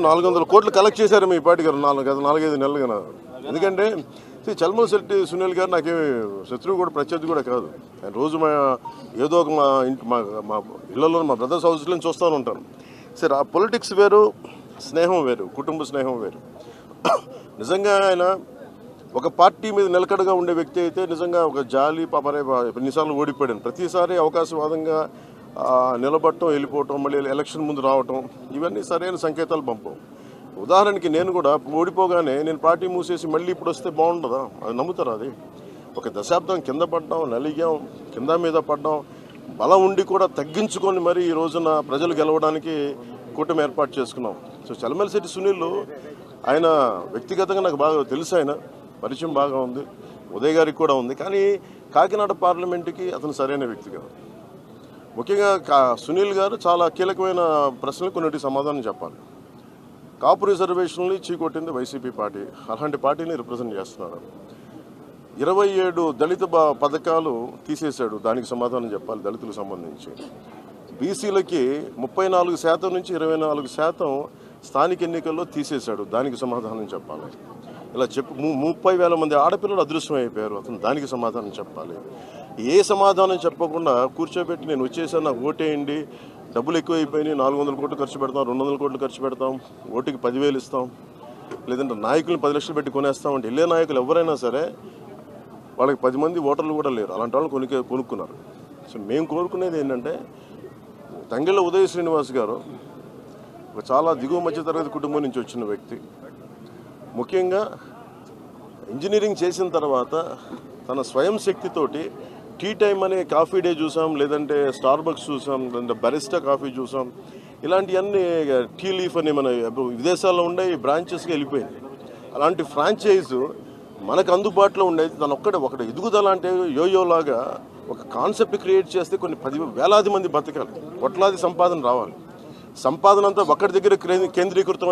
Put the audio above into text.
400 కోట్లు కలెక్ట్ చేశారు మీ పార్టీ గారు 4-5 నెలలుగా. ఎందుకంటే చల్మల శెట్టి సునీల్ గారు నాకేమి శత్రువు కూడా ప్రత్యర్థి కూడా కాదు. ఆయన రోజు ఏదో ఒక మా ఇళ్లలో మా బ్రదర్స్ హౌస్లో చూస్తూనే ఉంటాను. సరే, ఆ పొలిటిక్స్ వేరు, స్నేహం వేరు, కుటుంబ స్నేహం వేరు. నిజంగా ఆయన ఒక పార్టీ మీద నిలకడగా ఉండే వ్యక్తి అయితే నిజంగా ఒక జాలి పాపరే ఎన్నిసార్లు ఓడిపోయాడు. ప్రతిసారి అవకాశవాదంగా నిలబడటం, వెళ్ళిపోవటం, మళ్ళీ ఎలక్షన్ ముందు రావటం, ఇవన్నీ సరైన సంకేతాలు పంపం. ఉదాహరణకి నేను కూడా ఓడిపోగానే నేను పార్టీ మూసేసి మళ్ళీ ఇప్పుడు వస్తే బాగుండదా? అది నమ్ముతారా? అది ఒక దశాబ్దం కింద పడ్డాం, నలిగాం, కింద మీద పడ్డాం, బలం ఉండి కూడా తగ్గించుకొని మరి ఈ రోజున ప్రజలు గెలవడానికి కూటమి ఏర్పాటు చేసుకున్నాం. సో చల్మల శెట్టి సునీల్ ఆయన వ్యక్తిగతంగా నాకు బాగా తెలుసు, ఆయన పరిచయం బాగా ఉంది, ఉదయ్ గారికి కూడా ఉంది. కానీ కాకినాడ పార్లమెంటుకి అతను సరైన వ్యక్తి కాదు. ముఖ్యంగా సునీల్ గారు చాలా కీలకమైన ప్రశ్నలు కొన్నిటికి సమాధానం చెప్పాలి. కాపు రిజర్వేషన్లు చీకొట్టింది వైసీపీ పార్టీ, అలాంటి పార్టీని రిప్రజెంట్ చేస్తున్నాడు. 27 దళిత పథకాలు తీసేశాడు, దానికి సమాధానం చెప్పాలి. దళితులకు సంబంధించి బీసీలకి 34% నుంచి 24% స్థానిక ఎన్నికల్లో తీసేశాడు, దానికి సమాధానం చెప్పాలి. ఇలా 30,000 మంది ఆడపిల్లలు అదృశ్యం అయిపోయారు, అతను దానికి సమాధానం చెప్పాలి. ఏ సమాధానం చెప్పకుండా కూర్చోబెట్టి నేను వచ్చేసాను, నాకు ఓటేయండి, డబ్బులు ఎక్కువైపోయినాయి, 400 కోట్లు ఖర్చు పెడతాం, 200 కోట్లు ఖర్చు పెడతాం, ఓటుకి 10,000 ఇస్తాం, లేదంటే నాయకులను 10 లక్షలు పెట్టి కొనేస్తాం అంటే వెళ్ళే నాయకులు ఎవరైనా సరే వాళ్ళకి 10 మంది ఓటర్లు కూడా లేరు, అలాంటి వాళ్ళు కొనుక్కున్నారు. సో మేము కోరుకునేది ఏంటంటే, తంగెళ్ళ ఉదయ శ్రీనివాస్ గారు ఒక చాలా దిగువ మధ్యతరగతి కుటుంబం నుంచి వచ్చిన వ్యక్తి. ముఖ్యంగా ఇంజనీరింగ్ చేసిన తర్వాత తన స్వయం శక్తితోటి టీ టైం అనే కాఫీ డే చూసాం, లేదంటే స్టార్ బక్స్ చూసాం, లేదంటే బరిస్టా కాఫీ చూసాం, ఇలాంటివన్నీ టీ లీఫ్ అని మన విదేశాల్లో ఉండే బ్రాంచెస్కి వెళ్ళిపోయింది. అలాంటి ఫ్రాంచైజ్ మనకు అందుబాటులో ఉండేది తను ఒకటి ఎదుగుదల అంటే యోయోలాగా ఒక కాన్సెప్ట్ క్రియేట్ చేస్తే కొన్ని 10,000 మంది బతకాలి, కోట్లాది సంపాదన రావాలి. సంపాదన అంతా ఒక్కడి దగ్గర కేంద్రీకృతం